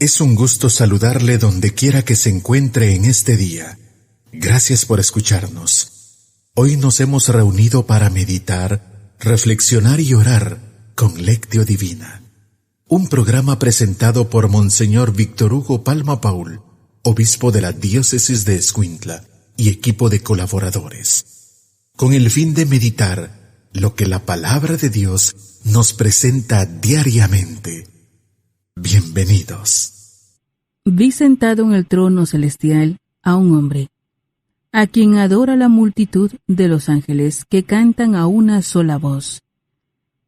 Es un gusto saludarle donde quiera que se encuentre en este día. Gracias por escucharnos. Hoy nos hemos reunido para meditar, reflexionar y orar con Lectio Divina. Un programa presentado por Monseñor Víctor Hugo Palma Paul, obispo de la diócesis de Escuintla y equipo de colaboradores, con el fin de meditar lo que la palabra de Dios nos presenta diariamente. Bienvenidos. Vi sentado en el trono celestial a un hombre, a quien adora la multitud de los ángeles que cantan a una sola voz.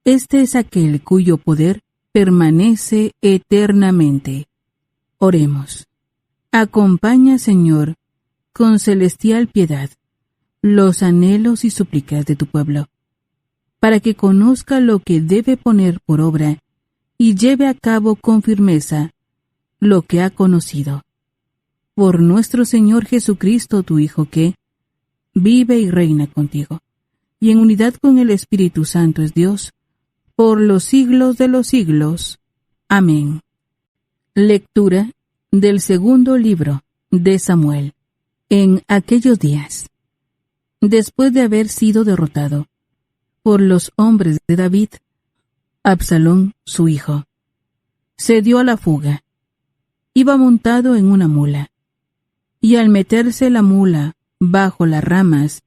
Este es aquel cuyo poder permanece eternamente. Oremos. Acompaña, Señor, con celestial piedad, los anhelos y súplicas de tu pueblo, para que conozca lo que debe poner por obra y lleve a cabo con firmeza lo que ha conocido. Por nuestro Señor Jesucristo, tu Hijo, que vive y reina contigo, y en unidad con el Espíritu Santo es Dios, por los siglos de los siglos. Amén. Lectura del segundo libro de Samuel. En aquellos días, después de haber sido derrotado por los hombres de David, Absalón, su hijo, se dio a la fuga. Iba montado en una mula, y al meterse la mula bajo las ramas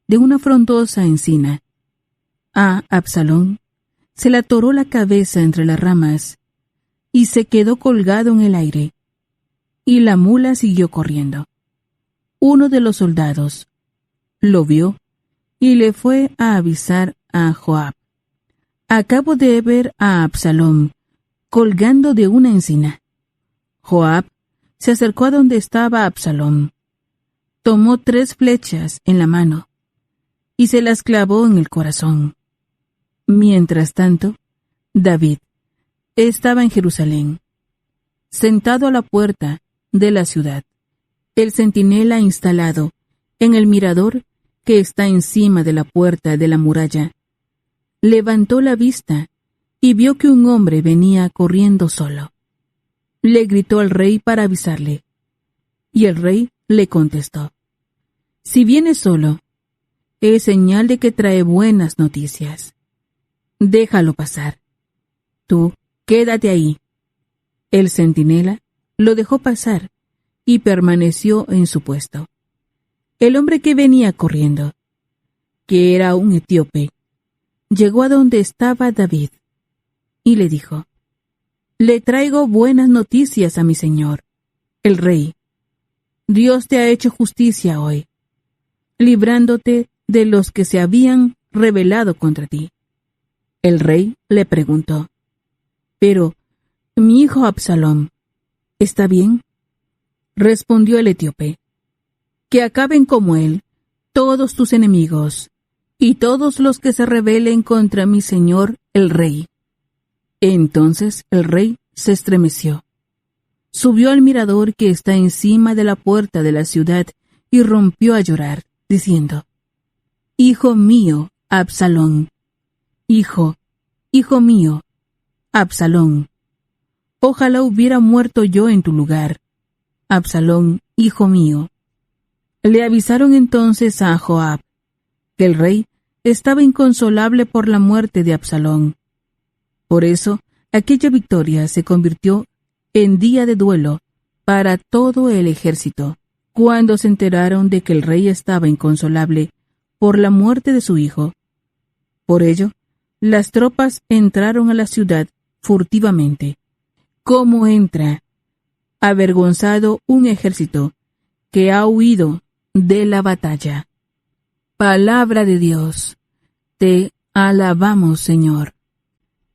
de una frondosa encina, a Absalón se le atoró la cabeza entre las ramas y se quedó colgado en el aire, y la mula siguió corriendo. Uno de los soldados lo vio y le fue a avisar a Joab: acabo de ver a Absalón colgando de una encina. Joab se acercó a donde estaba Absalón, tomó 3 flechas en la mano y se las clavó en el corazón. Mientras tanto, David estaba en Jerusalén, sentado a la puerta de la ciudad. El centinela instalado en el mirador que está encima de la puerta de la muralla levantó la vista y vio que un hombre venía corriendo solo. Le gritó al rey para avisarle, y el rey le contestó: si viene solo, es señal de que trae buenas noticias. Déjalo pasar. Tú, quédate ahí. El centinela lo dejó pasar y permaneció en su puesto. El hombre que venía corriendo, que era un etíope, llegó a donde estaba David y le dijo: le traigo buenas noticias a mi señor, el rey. Dios te ha hecho justicia hoy, librándote de los que se habían rebelado contra ti. El rey le preguntó: pero, mi hijo Absalón, ¿está bien? Respondió el etíope: que acaben como él todos tus enemigos y todos los que se rebelen contra mi señor el rey. Entonces el rey se estremeció, subió al mirador que está encima de la puerta de la ciudad y rompió a llorar, diciendo: hijo mío, Absalón, hijo mío, Absalón, ojalá hubiera muerto yo en tu lugar, Absalón, hijo mío. Le avisaron entonces a Joab que el rey estaba inconsolable por la muerte de Absalón. Por eso, aquella victoria se convirtió en día de duelo para todo el ejército, cuando se enteraron de que el rey estaba inconsolable por la muerte de su hijo. Por ello, las tropas entraron a la ciudad furtivamente, como entra avergonzado un ejército que ha huido de la batalla. Palabra de Dios. Te alabamos, Señor.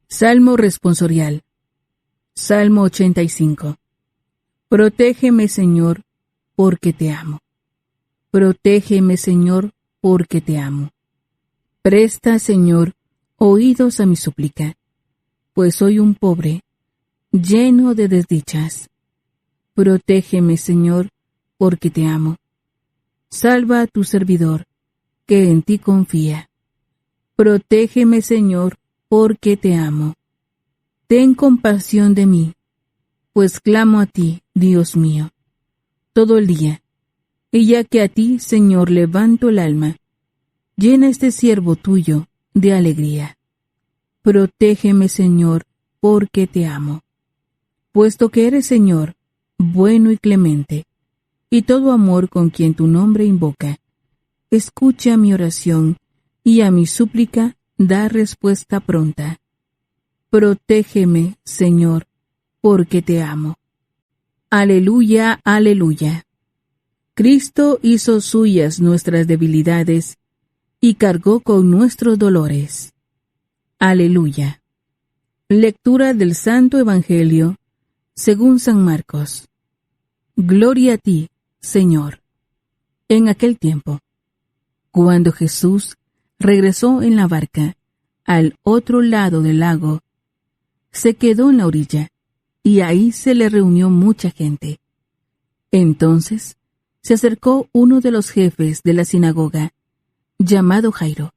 Salmo responsorial. Salmo 85. Protégeme, Señor, porque te amo. Protégeme, Señor, porque te amo. Presta, Señor, oídos a mi súplica, pues soy un pobre, lleno de desdichas. Protégeme, Señor, porque te amo. Salva a tu servidor, que en ti confía. Protégeme, Señor, porque te amo. Ten compasión de mí, pues clamo a ti, Dios mío, todo el día. Y ya que a ti, Señor, levanto el alma, llena este siervo tuyo de alegría. Protégeme, Señor, porque te amo. Puesto que eres, Señor, bueno y clemente, y todo amor con quien tu nombre invoca, escucha mi oración, y a mi súplica da respuesta pronta. Protégeme, Señor, porque te amo. Aleluya, aleluya. Cristo hizo suyas nuestras debilidades y cargó con nuestros dolores. Aleluya. Lectura del Santo Evangelio según San Marcos. Gloria a ti, Señor. En aquel tiempo, cuando Jesús regresó en la barca al otro lado del lago, se quedó en la orilla, y ahí se le reunió mucha gente. Entonces se acercó uno de los jefes de la sinagoga, llamado Jairo.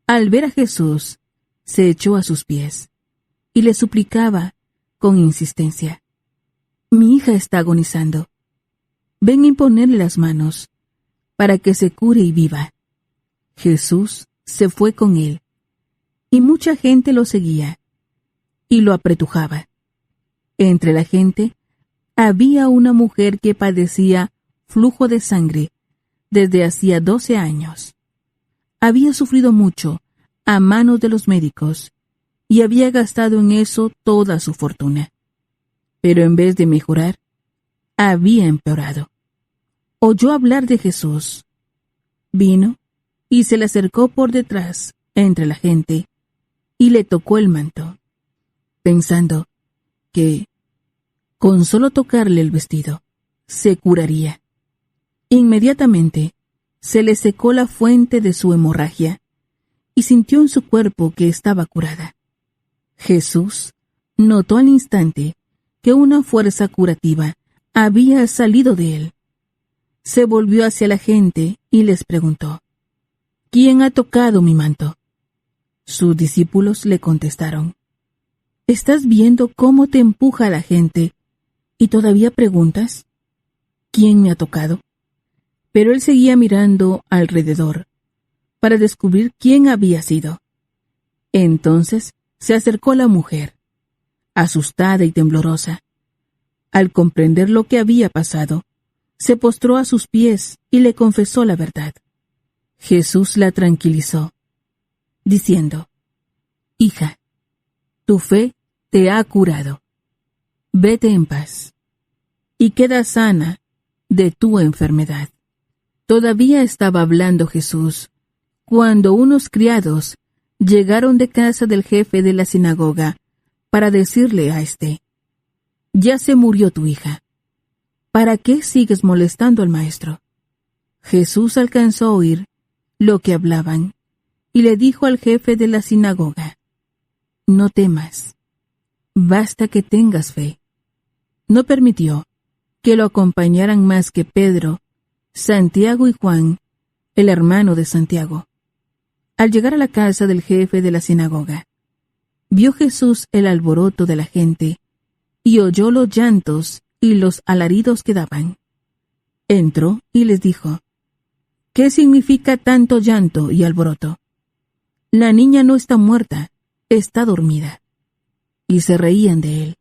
Al ver a Jesús, se echó a sus pies y le suplicaba con insistencia: Mi hija está agonizando. Ven a imponerle las manos para que se cure y viva. Jesús se fue con él, y mucha gente lo seguía y lo apretujaba. Entre la gente había una mujer que padecía flujo de sangre desde hacía 12 años. Había sufrido mucho a manos de los médicos y había gastado en eso toda su fortuna. Pero en vez de mejorar, había empeorado. Oyó hablar de Jesús. Vino y se le acercó por detrás entre la gente y le tocó el manto, pensando que con solo tocarle el vestido se curaría. Inmediatamente se le secó la fuente de su hemorragia y sintió en su cuerpo que estaba curada. Jesús notó al instante que una fuerza curativa había salido de él. Se volvió hacia la gente y les preguntó: ¿Quién ha tocado mi manto? Sus discípulos le contestaron: ¿Estás viendo cómo te empuja la gente y todavía preguntas: ¿Quién me ha tocado? Pero él seguía mirando alrededor para descubrir quién había sido. Entonces se acercó la mujer, asustada y temblorosa. Al comprender lo que había pasado, se postró a sus pies y le confesó la verdad. Jesús la tranquilizó, diciendo: Hija, tu fe te ha curado. Vete en paz y queda sana de tu enfermedad. Todavía estaba hablando Jesús cuando unos criados llegaron de casa del jefe de la sinagoga para decirle a éste: Ya se murió tu hija. ¿Para qué sigues molestando al maestro? Jesús alcanzó a oír lo que hablaban y le dijo al jefe de la sinagoga: No temas, basta que tengas fe. No permitió que lo acompañaran más que Pedro, Santiago y Juan, el hermano de Santiago. Al llegar a la casa del jefe de la sinagoga, vio Jesús el alboroto de la gente y oyó los llantos y los alaridos que daban. Entró y les dijo: ¿Qué significa tanto llanto y alboroto? La niña no está muerta, está dormida. Y se reían de él.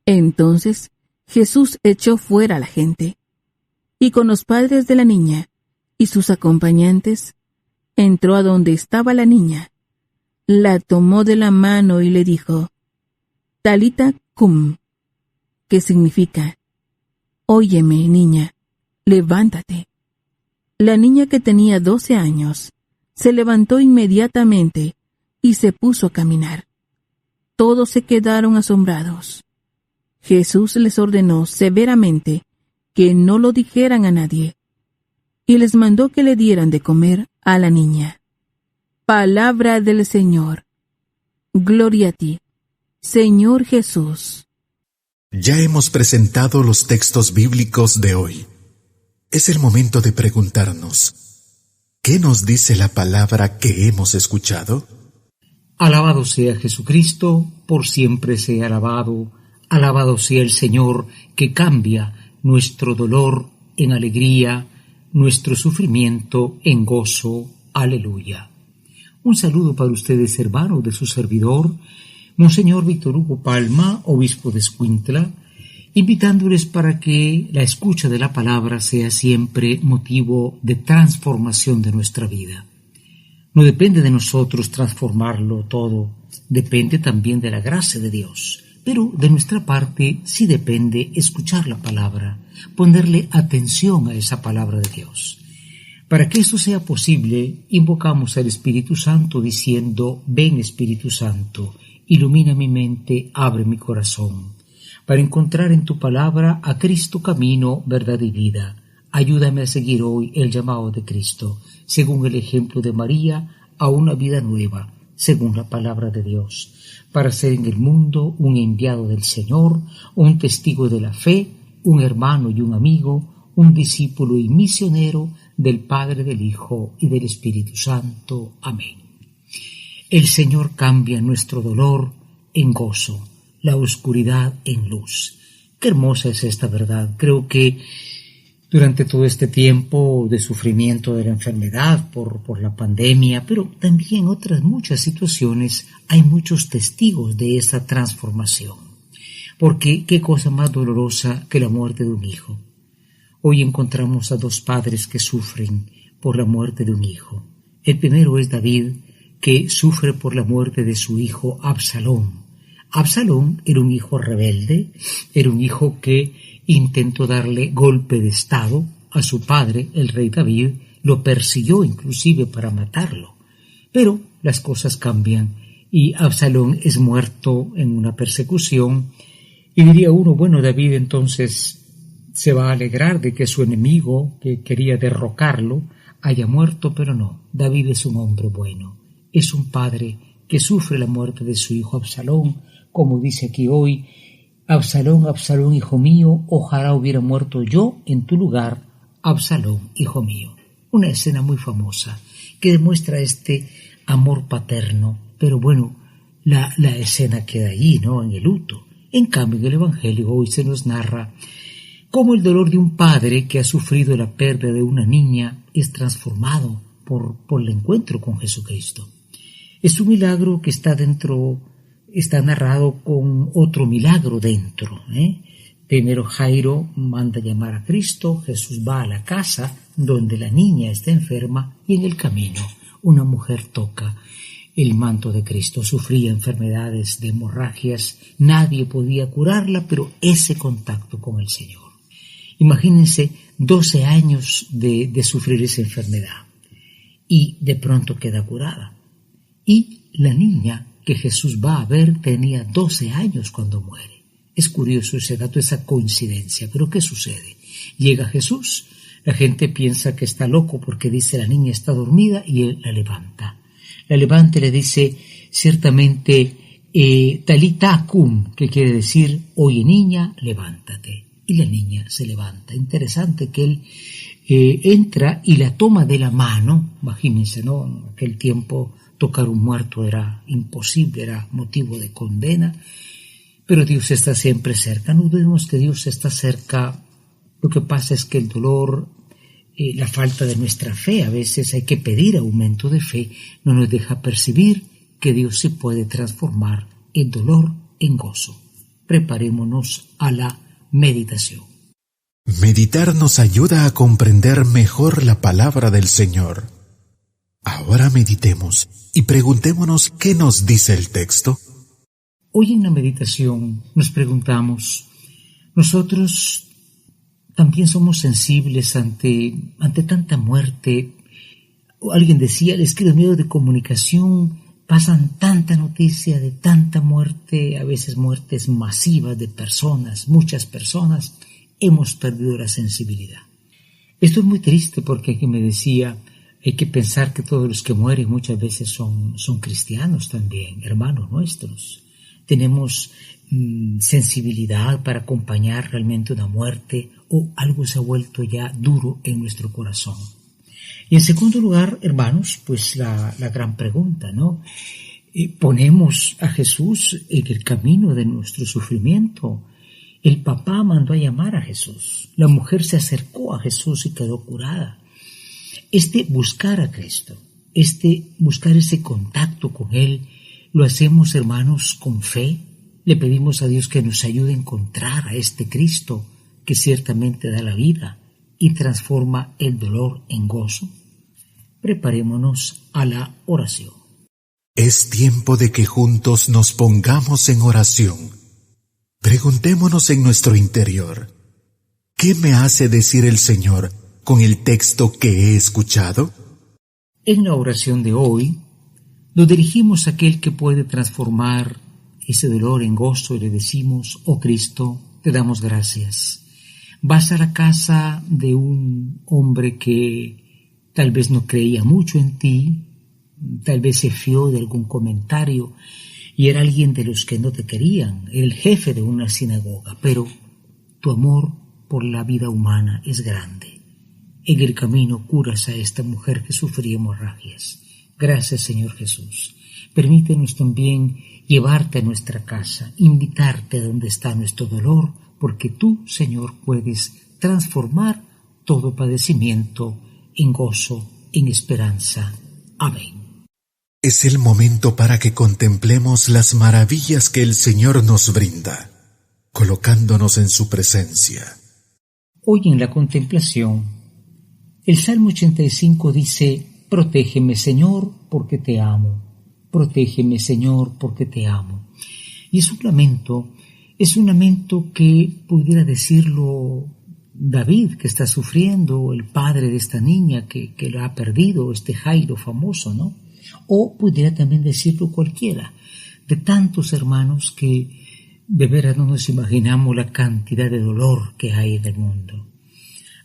Entonces Jesús echó fuera a la gente, y con los padres de la niña y sus acompañantes, entró a donde estaba la niña, la tomó de la mano y le dijo: Talita cum, que significa: Óyeme, niña, levántate. La niña, que tenía 12 años, se levantó inmediatamente y se puso a caminar. Todos se quedaron asombrados. Jesús les ordenó severamente que no lo dijeran a nadie, y les mandó que le dieran de comer a la niña. Palabra del Señor. Gloria a ti, Señor Jesús. Ya hemos presentado los textos bíblicos de hoy. Es el momento de preguntarnos: ¿qué nos dice la palabra que hemos escuchado? Alabado sea Jesucristo, por siempre sea alabado. Alabado sea el Señor, que cambia nuestro dolor en alegría, nuestro sufrimiento en gozo. Aleluya. Un saludo para ustedes, hermanos, de su servidor, Monseñor Víctor Hugo Palma, obispo de Escuintla, invitándoles para que la escucha de la palabra sea siempre motivo de transformación de nuestra vida. No depende de nosotros transformarlo todo, depende también de la gracia de Dios. Pero de nuestra parte sí depende escuchar la palabra, ponerle atención a esa palabra de Dios. Para que esto sea posible, invocamos al Espíritu Santo diciendo: ven Espíritu Santo, ilumina mi mente, abre mi corazón, para encontrar en tu palabra a Cristo camino, verdad y vida. Ayúdame a seguir hoy el llamado de Cristo, según el ejemplo de María, a una vida nueva, según la palabra de Dios, para ser en el mundo un enviado del Señor, un testigo de la fe, un hermano y un amigo, un discípulo y misionero del Padre, del Hijo y del Espíritu Santo. Amén. El Señor cambia nuestro dolor en gozo, la oscuridad en luz. Qué hermosa es esta verdad. Creo que durante todo este tiempo de sufrimiento de la enfermedad por la pandemia, pero también otras muchas situaciones, hay muchos testigos de esa transformación. Porque qué cosa más dolorosa que la muerte de un hijo. Hoy encontramos a dos padres que sufren por la muerte de un hijo. El primero es David, que sufre por la muerte de su hijo Absalón. Absalón era un hijo rebelde, era un hijo que intentó darle golpe de estado a su padre, el rey David, lo persiguió inclusive para matarlo. Pero las cosas cambian y Absalón es muerto en una persecución, y diría uno, bueno, David entonces se va a alegrar de que su enemigo, que quería derrocarlo, haya muerto, pero no. David es un hombre bueno, es un padre que sufre la muerte de su hijo Absalón, como dice aquí hoy: Absalón, Absalón, hijo mío, ojalá hubiera muerto yo en tu lugar, Absalón, hijo mío. Una escena muy famosa que demuestra este amor paterno, pero bueno, la escena queda allí, ¿no?, en el luto. En cambio, en el Evangelio hoy se nos narra cómo el dolor de un padre que ha sufrido la pérdida de una niña es transformado por el encuentro con Jesucristo. Es un milagro que está narrado con otro milagro dentro. Primero Jairo manda llamar a Cristo, Jesús va a la casa donde la niña está enferma y en el camino una mujer toca el manto de Cristo. Sufría enfermedades de hemorragias, nadie podía curarla, pero ese contacto con el Señor. Imagínense 12 años de sufrir esa enfermedad y de pronto queda curada. Y la niña que Jesús va a ver tenía 12 años cuando muere. Es curioso ese dato, esa coincidencia, pero ¿qué sucede? Llega Jesús, la gente piensa que está loco porque dice la niña está dormida y él la levanta. La levanta y le dice ciertamente Talita cum, que quiere decir oye niña, levántate. Y la niña se levanta. Interesante que él entra y la toma de la mano. Imagínense, ¿no? En aquel tiempo tocar un muerto era imposible, era motivo de condena, pero Dios está siempre cerca. No dudemos que Dios está cerca. Lo que pasa es que el dolor, la falta de nuestra fe, a veces hay que pedir aumento de fe, no nos deja percibir que Dios se puede transformar el dolor en gozo. Preparémonos a la meditación. Meditar nos ayuda a comprender mejor la palabra del Señor. Ahora meditemos y preguntémonos qué nos dice el texto. Hoy en la meditación nos preguntamos, nosotros también somos sensibles ante tanta muerte. Alguien decía, es que los medios de comunicación pasan tanta noticia de tanta muerte, a veces muertes masivas de personas, muchas personas, hemos perdido la sensibilidad. Esto es muy triste porque alguien me decía, hay que pensar que todos los que mueren muchas veces son cristianos también, hermanos nuestros. Tenemos sensibilidad para acompañar realmente una muerte o algo se ha vuelto ya duro en nuestro corazón. Y en segundo lugar, hermanos, pues la gran pregunta, ¿no? Ponemos a Jesús en el camino de nuestro sufrimiento. El papá mandó a llamar a Jesús. La mujer se acercó a Jesús y quedó curada. Buscar a Cristo, buscar ese contacto con Él, lo hacemos, hermanos, con fe. Le pedimos a Dios que nos ayude a encontrar a este Cristo que ciertamente da la vida y transforma el dolor en gozo. Preparémonos a la oración. Es tiempo de que juntos nos pongamos en oración. Preguntémonos en nuestro interior, ¿qué me hace decir el Señor con el texto que he escuchado? En la oración de hoy, nos dirigimos a aquel que puede transformar ese dolor en gozo y le decimos: oh Cristo, te damos gracias. Vas a la casa de un hombre que tal vez no creía mucho en ti, tal vez se fió de algún comentario y era alguien de los que no te querían, el jefe de una sinagoga, pero tu amor por la vida humana es grande. En el camino curas a esta mujer que sufría hemorragias. Gracias, Señor Jesús. Permítenos también llevarte a nuestra casa, invitarte a donde está nuestro dolor, porque tú, Señor, puedes transformar todo padecimiento en gozo, en esperanza. Amén. Es el momento para que contemplemos las maravillas que el Señor nos brinda, colocándonos en su presencia. Hoy en la contemplación, el Salmo 85 dice: protégeme, Señor, porque te amo. Protégeme, Señor, porque te amo. Y es un lamento que pudiera decirlo David, que está sufriendo, el padre de esta niña que lo ha perdido, Jairo famoso, ¿no? O pudiera también decirlo cualquiera, de tantos hermanos que de veras no nos imaginamos la cantidad de dolor que hay en el mundo.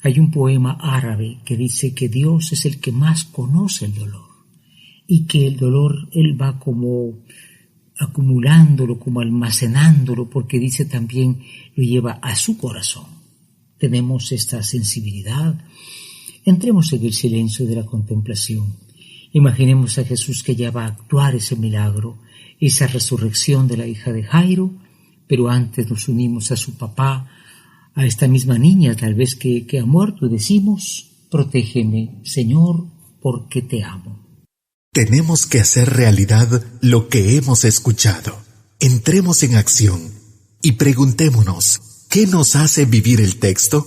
Hay un poema árabe que dice que Dios es el que más conoce el dolor y que el dolor Él va como acumulándolo, como almacenándolo, porque dice también lo lleva a su corazón. Tenemos esta sensibilidad. Entremos en el silencio de la contemplación. Imaginemos a Jesús que ya va a actuar ese milagro, esa resurrección de la hija de Jairo, pero antes nos unimos a su papá, a esta misma niña tal vez que ha muerto, y decimos: protégeme, Señor, porque te amo. Tenemos que hacer realidad lo que hemos escuchado. Entremos en acción y preguntémonos, ¿qué nos hace vivir el texto?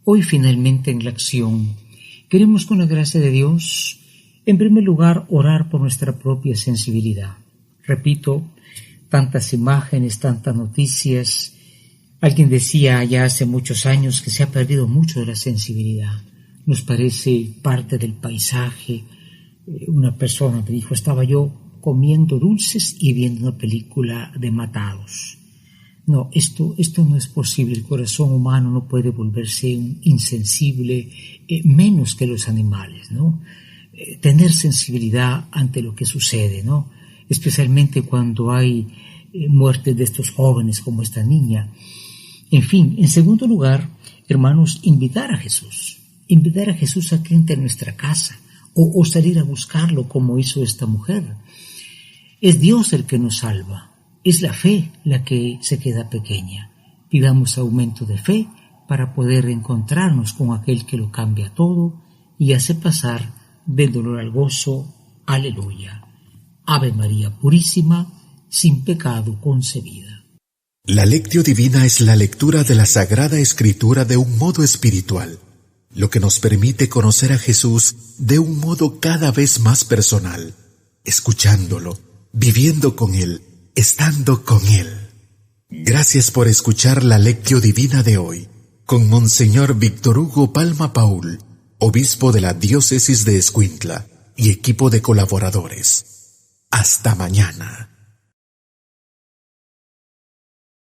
Hoy finalmente en la acción queremos, con la gracia de Dios, en primer lugar orar por nuestra propia sensibilidad. Repito, tantas imágenes, tantas noticias. Alguien decía ya hace muchos años que se ha perdido mucho de la sensibilidad. Nos parece parte del paisaje. Una persona me dijo: estaba yo comiendo dulces y viendo una película de matados. No, esto no es posible. El corazón humano no puede volverse insensible, menos que los animales, ¿no? Tener sensibilidad ante lo que sucede, ¿no? Especialmente cuando hay muertes de estos jóvenes como esta niña. En fin, en segundo lugar, hermanos, invitar a Jesús a que entre en nuestra casa o salir a buscarlo como hizo esta mujer. Es Dios el que nos salva, es la fe la que se queda pequeña. Pidamos aumento de fe para poder encontrarnos con aquel que lo cambia todo y hace pasar del dolor al gozo. Aleluya. Ave María Purísima, sin pecado concebida. La Lectio Divina es la lectura de la Sagrada Escritura de un modo espiritual, lo que nos permite conocer a Jesús de un modo cada vez más personal, escuchándolo, viviendo con Él, estando con Él. Gracias por escuchar la Lectio Divina de hoy, con Monseñor Víctor Hugo Palma Paul, obispo de la Diócesis de Escuintla, y equipo de colaboradores. Hasta mañana.